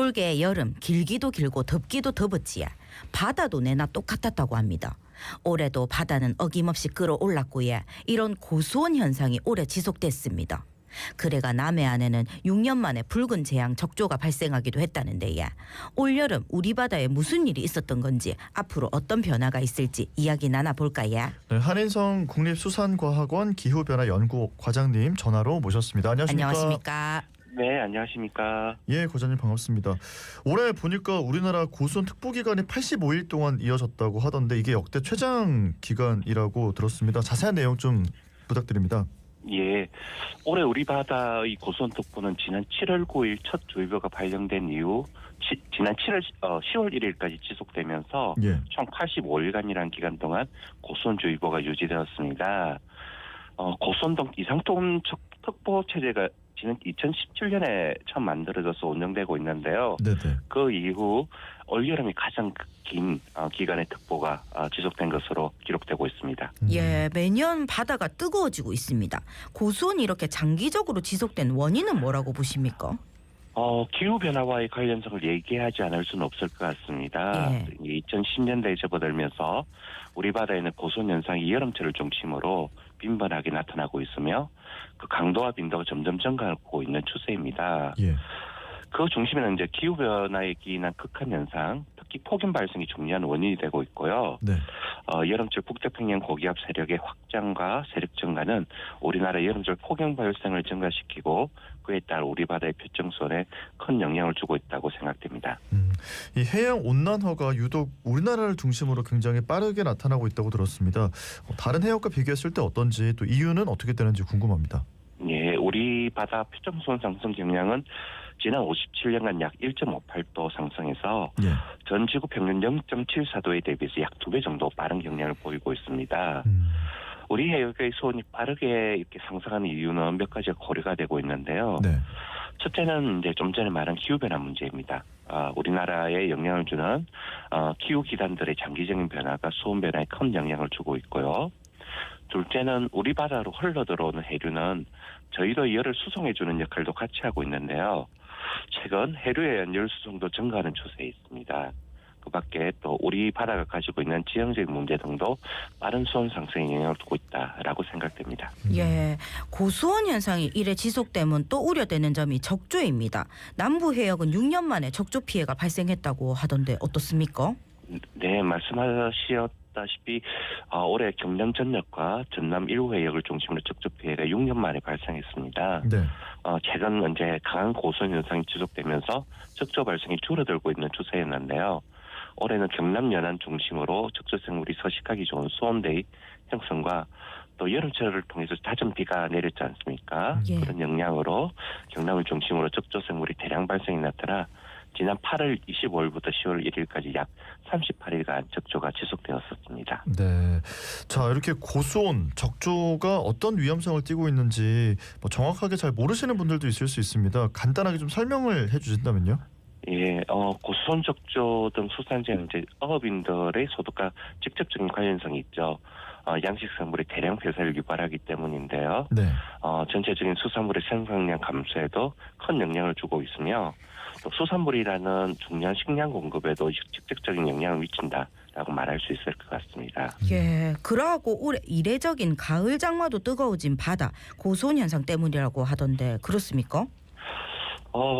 올게 여름 길기도 길고 덥기도 덥었지야. 바다도 내나 똑같았다고 합니다. 올해도 바다는 어김없이 끌어올랐고요. 이런 고수온 현상이 오래 지속됐습니다. 그래가 남해안에는 6년 만에 붉은 재앙 적조가 발생하기도 했다는데요. 올여름 우리 바다에 무슨 일이 있었던 건지 앞으로 어떤 변화가 있을지 이야기 나눠볼까요? 네, 한인성 국립수산과학원 기후변화연구원 과장님 전화로 모셨습니다. 안녕하십니까? 안녕하십니까? 네, 안녕하십니까. 예, 과장님 반갑습니다. 올해 보니까 우리나라 고수온 특보 기간이 85일 동안 이어졌다고 하던데 이게 역대 최장 기간이라고 들었습니다. 자세한 내용 좀 부탁드립니다. 예, 올해 우리 바다의 고수온 특보는 지난 7월 9일 첫 조이보가 발령된 이후 지난 10월 1일까지 지속되면서 예. 총 85일간이라는 기간 동안 고수온 조이보가 유지되었습니다. 고수온 등 이상토운 특보 체제가 지난 2017년에 처음 만들어져서 운영되고 있는데요. 네네. 그 이후 올여름이 가장 긴 기간의 특보가 지속된 것으로 기록되고 있습니다. 예, 매년 바다가 뜨거워지고 있습니다. 고수온이 이렇게 장기적으로 지속된 원인은 뭐라고 보십니까? 기후변화와의 관련성을 얘기하지 않을 수는 없을 것 같습니다. 예. 2010년대에 접어들면서 우리 바다에는 고수온 현상이 여름철을 중심으로 빈번하게 나타나고 있으며 그 강도와 빈도가 점점 증가하고 있는 추세입니다. 예. 그 중심에는 이제 기후변화에 기인한 극한 현상, 특히 폭염 발생이 중요한 원인이 되고 있고요. 네. 여름철 북태평양 고기압 세력의 확장과 세력 증가는 우리나라 여름철 폭염 발생을 증가시키고 그에 따라 우리 바다의 표정선에 큰 영향을 주고 있다고 생각됩니다. 이 해양 온난화가 유독 우리나라를 중심으로 굉장히 빠르게 나타나고 있다고 들었습니다. 다른 해역과 비교했을 때 어떤지 또 이유는 어떻게 되는지 궁금합니다. 예, 우리 바다 표정선 상승 경량은 지난 57년간 약 1.58도 상승해서 예. 전 지구 평균 0.74도에 대비해서 약 2배 정도 빠른 경량을 보이고 있습니다. 우리 해역의 수온이 빠르게 이렇게 상승하는 이유는 몇 가지가 고려가 되고 있는데요. 네. 첫째는 이제 좀 전에 말한 기후변화 문제입니다. 우리나라에 영향을 주는 기후 기단들의 장기적인 변화가 수온 변화에 큰 영향을 주고 있고요. 둘째는 우리 바다로 흘러들어오는 해류는 저희도 열을 수송해주는 역할도 같이 하고 있는데요. 최근 해류의 열 수송도 증가하는 추세에 있습니다. 그 밖에 또 우리 바다가 가지고 있는 지형적 문제 등도 빠른 수온 상승에 영향을 두고 있다라고 생각됩니다. 예, 고수온 현상이 이래 지속되면 또 우려되는 점이 적조입니다. 남부 해역은 6년 만에 적조 피해가 발생했다고 하던데 어떻습니까? 네, 말씀하셨다시피 올해 경남 전역과 전남 일부 해역을 중심으로 적조 피해가 6년 만에 발생했습니다. 네. 최근 이제 강한 고수온 현상이 지속되면서 적조 발생이 줄어들고 있는 추세였는데요. 올해는 경남 연안 중심으로 적조 생물이 서식하기 좋은 수온대의 형성과 또 여름철을 통해서 잦은 비가 내렸지 않습니까? 예. 그런 영향으로 경남을 중심으로 적조 생물이 대량 발생이 나타나 지난 8월 25일부터 10월 1일까지 약 38일간 적조가 지속되었었습니다. 네. 자, 이렇게 고수온, 적조가 어떤 위험성을 띠고 있는지 정확하게 잘 모르시는 분들도 있을 수 있습니다. 간단하게 좀 설명을 해주신다면요. 예, 고수온 적조 등 수산재는 이제 어업인들의 소득과 직접적인 관련성이 있죠. 양식산물의 대량 폐사를 유발하기 때문인데요. 네. 전체적인 수산물의 생산량 감소에도 큰 영향을 주고 있으며 또 수산물이라는 중요한 식량 공급에도 직접적인 영향을 미친다라고 말할 수 있을 것 같습니다. 예, 그러하고 올해 이례적인 가을 장마도 뜨거워진 바다 고수온 현상 때문이라고 하던데 그렇습니까?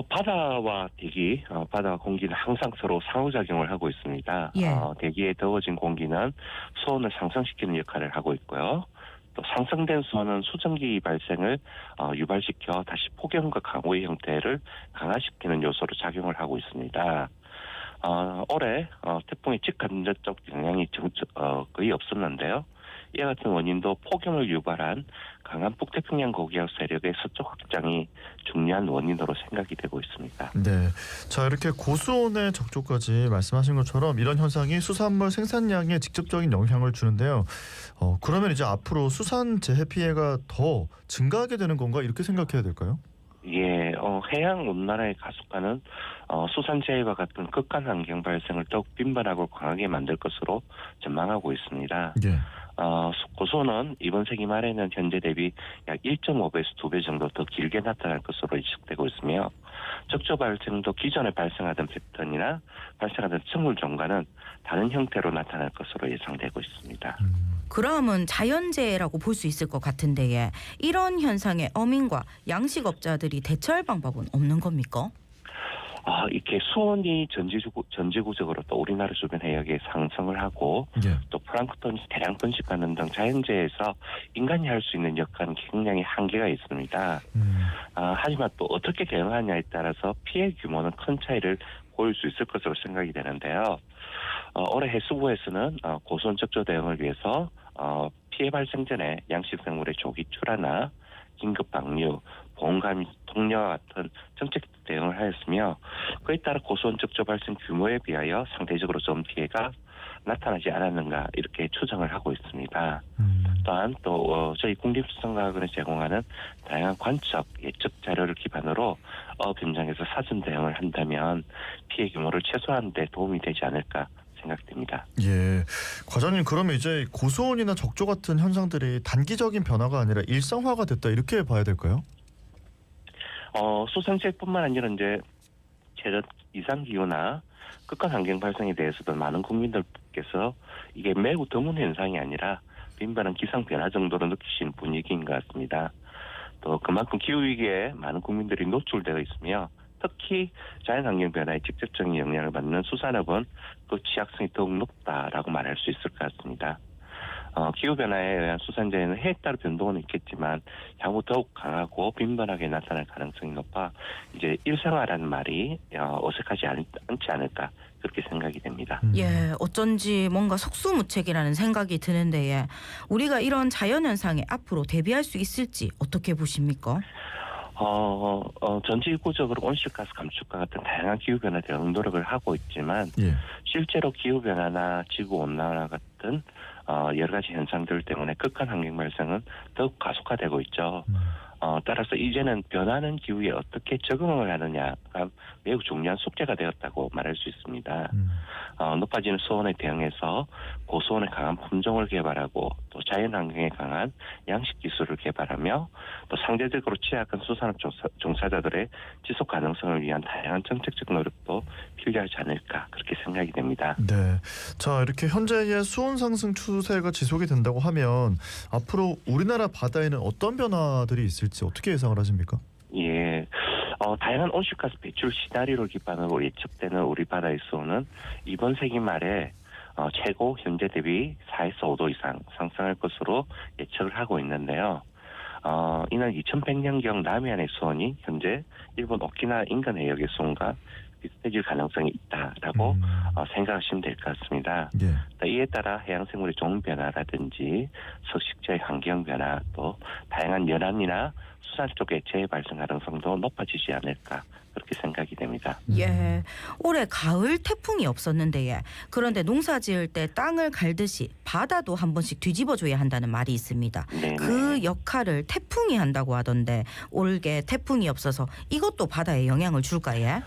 바다와 대기, 바다와 공기는 항상 서로 상호작용을 하고 있습니다. 예. 대기에 더워진 공기는 수온을 상승시키는 역할을 하고 있고요. 또 상승된 수온은 수증기 발생을 유발시켜 다시 폭염과 강우의 형태를 강화시키는 요소로 작용을 하고 있습니다. 올해 태풍의 직간접적 영향이 거의 없었는데요. 이와 같은 원인도 폭염을 유발한 강한 북태평양 고기압 세력의 서쪽 확장이 중요한 원인으로 생각이 되고 있습니다. 네. 자, 이렇게 고수온의 적조까지 말씀하신 것처럼 이런 현상이 수산물 생산량에 직접적인 영향을 주는데요. 그러면 이제 앞으로 수산 재해 피해가 더 증가하게 되는 건가 이렇게 생각해야 될까요? 예, 해양 온난화의 가속화는 수산재해와 같은 극한 환경 발생을 더욱 빈번하고 강하게 만들 것으로 전망하고 있습니다. 예. 고소는 이번 세기 말에는 현재 대비 약 1.5배에서 2배 정도 더 길게 나타날 것으로 예측되고 있으며 적조 발생도 기존에 발생하던 패턴이나 발생하던 식물종과는 다른 형태로 나타날 것으로 예상되고 있습니다. 그러면 자연재해라고 볼 수 있을 것 같은데 이런 현상에 어민과 양식업자들이 대처할 방법은 없는 겁니까? 이렇게 수온이 전지구적으로 또 우리나라 주변 해역에 상승을 하고 예. 또 플랑크톤이 대량 번식하는 등 자연재해에서 인간이 할 수 있는 역할은 굉장히 한계가 있습니다. 하지만 또 어떻게 대응하냐에 따라서 피해 규모는 큰 차이를 보일 수 있을 것으로 생각이 되는데요. 올해 해수부에서는 고수온 적조 대응을 위해서 피해 발생 전에 양식생물의 조기 출하나 긴급 방류, 보온감 통로와 같은 정책 대응을 하였으며 그에 따라 고수온 적조 발생 규모에 비하여 상대적으로 좀 피해가 나타나지 않았는가 이렇게 추정을 하고 있습니다. 또한 또 저희 국립수산과학원에 제공하는 다양한 관측, 예측 자료를 기반으로 어업 현장에서 사전 대응을 한다면 피해 규모를 최소화하는 데 도움이 되지 않을까 생각됩니다. 예, 과장님 그러면 이제 고수온이나 적조 같은 현상들이 단기적인 변화가 아니라 일상화가 됐다 이렇게 봐야 될까요? 수산재뿐만 아니라 이제 최저 이상 기후나 극한 환경 발생에 대해서도 많은 국민들께서 이게 매우 드문 현상이 아니라 빈번한 기상 변화 정도로 느끼시는 분위기인 것 같습니다. 또 그만큼 기후 위기에 많은 국민들이 노출되어 있으며 특히 자연환경 변화에 직접적인 영향을 받는 수산업은 그 취약성이 더욱 높다라고 말할 수 있을 것 같습니다. 기후변화에 의한 수산재해는 해에 따라 변동은 있겠지만 향후 더욱 강하고 빈번하게 나타날 가능성이 높아 이제 일상화라는 말이 어색하지 않지 않을까 그렇게 생각이 됩니다. 예, 어쩐지 뭔가 속수무책이라는 생각이 드는데 우리가 이런 자연현상에 앞으로 대비할 수 있을지 어떻게 보십니까? 전지구적으로 온실가스 감축과 같은 다양한 기후변화 대응 노력을 하고 있지만 예. 실제로 기후변화나 지구온난화 같은 여러 가지 현상들 때문에 극한 환경 발생은 더욱 가속화되고 있죠. 따라서 이제는 변하는 기후에 어떻게 적응을 하느냐가 매우 중요한 숙제가 되었다고 말할 수 있습니다. 높아지는 수온에 대응해서 고수온에 강한 품종을 개발하고 또 자연환경에 강한 양식 기술을 개발하며 또 상대적으로 취약한 수산업 종사자들의 지속 가능성을 위한 다양한 정책적 노력도 필요하지 않을까 그렇게 생각이 됩니다. 네, 자 이렇게 현재의 수온 상승 추세가 지속이 된다고 하면 앞으로 우리나라 바다에는 어떤 변화들이 있을지 어떻게 예상을 하십니까? 예, 다양한 온실가스 배출 시나리오를 기반으로 예측되는 우리 바다의 수온은 이번 세기 말에 최고 현재 대비 4에서 5도 이상 상승할 것으로 예측을 하고 있는데요. 이는 2100년경 남해안의 수온이 현재 일본 오키나와 인근 해역의 수온과 비슷해질 가능성이 있다라고 생각하시면 될 것 같습니다. 예. 이에 따라 해양생물의 종 변화라든지 서식지의 환경 변화 또 다양한 연안이나 수산 쪽의 재해 발생 가능성도 높아지지 않을까 그렇게 생각이 됩니다. 예, 올해 가을 태풍이 없었는데 그런데 농사 지을 때 땅을 갈듯이 바다도 한 번씩 뒤집어줘야 한다는 말이 있습니다. 네네. 그 역할을 태풍이 한다고 하던데 올해 태풍이 없어서 이것도 바다에 영향을 줄까요?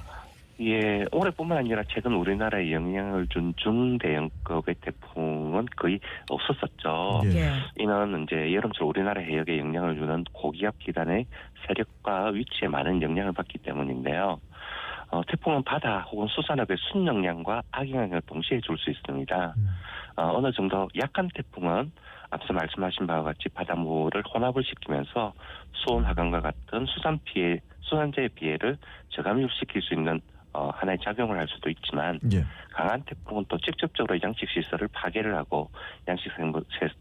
예, 올해뿐만 아니라 최근 우리나라에 영향을 준 중대형급의 태풍은 거의 없었었죠. 예. 이는 이제 여름철 우리나라 해역에 영향을 주는 고기압 기단의 세력과 위치에 많은 영향을 받기 때문인데요. 태풍은 바다 혹은 수산업의 순영향과 악영향을 동시에 줄 수 있습니다. 어느 정도 약한 태풍은 앞서 말씀하신 바와 같이 바닷물을 혼합을 시키면서 수온 하강과 같은 수산재해 피해를 저감시킬 수 있는 하나의 작용을 할 수도 있지만 예. 강한 태풍은 또 직접적으로 양식시설을 파괴를 하고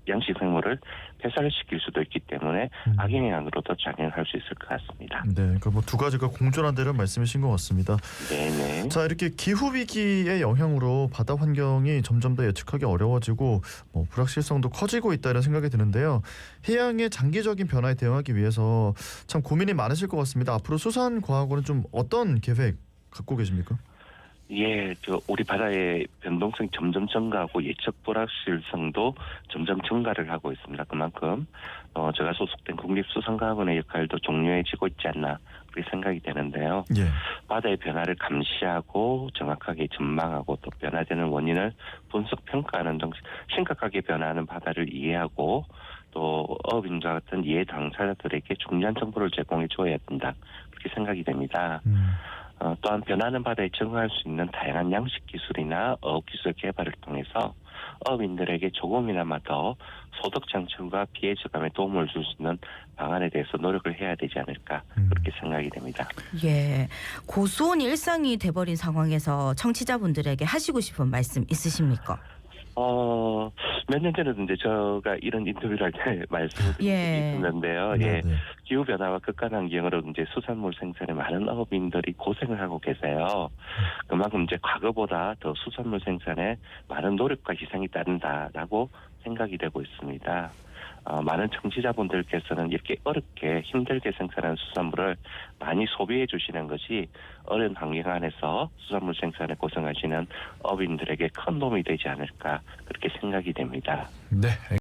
양식생물을 폐사를 시킬 수도 있기 때문에 악영향으로도 작용할 수 있을 것 같습니다. 네, 그러니까 뭐 두 가지가 공존한다는 말씀이신 것 같습니다. 네네. 자, 이렇게 기후 위기의 영향으로 바다 환경이 점점 더 예측하기 어려워지고 불확실성도 커지고 있다는 생각이 드는데요. 해양의 장기적인 변화에 대응하기 위해서 참 고민이 많으실 것 같습니다. 앞으로 수산과학원은 좀 어떤 계획 갖고 계십니까? 예, 우리 바다의 변동성이 점점 증가하고 예측 불확실성도 점점 증가를 하고 있습니다. 그만큼 제가 소속된 국립수산과학원의 역할도 중요해지고 있지 않나 그렇게 생각이 되는데요. 예. 바다의 변화를 감시하고 정확하게 전망하고 또 변화되는 원인을 분석 평가하는 등 심각하게 변화하는 바다를 이해하고 또 어업인과 같은 이해 당사자들에게 중요한 정보를 제공해 줘야 된다. 그렇게 생각이 됩니다. 또한 변하는 바다에 적응할 수 있는 다양한 양식 기술이나 어업 기술 개발을 통해서 어업인들에게 조금이나마 더 소득 창출과 피해 저감에 도움을 줄 수 있는 방안에 대해서 노력을 해야 되지 않을까 그렇게 생각이 됩니다. 예, 고수온 일상이 돼버린 상황에서 청취자분들에게 하시고 싶은 말씀 있으십니까? 몇 년 전에도 이제 제가 이런 인터뷰를 할 때 말씀을 드린 예. 적이 있었는데요. 네, 예. 네. 기후 변화와 극한 환경으로 이제 수산물 생산에 많은 어업인들이 고생을 하고 계세요. 그만큼 이제 과거보다 더 수산물 생산에 많은 노력과 희생이 따른다라고 생각이 되고 있습니다. 많은 청취자분들께서는 이렇게 어렵게 힘들게 생산한 수산물을 많이 소비해 주시는 것이 어려운 환경 안에서 수산물 생산에 고생하시는 어민들에게 큰 도움이 되지 않을까 그렇게 생각이 됩니다. 네.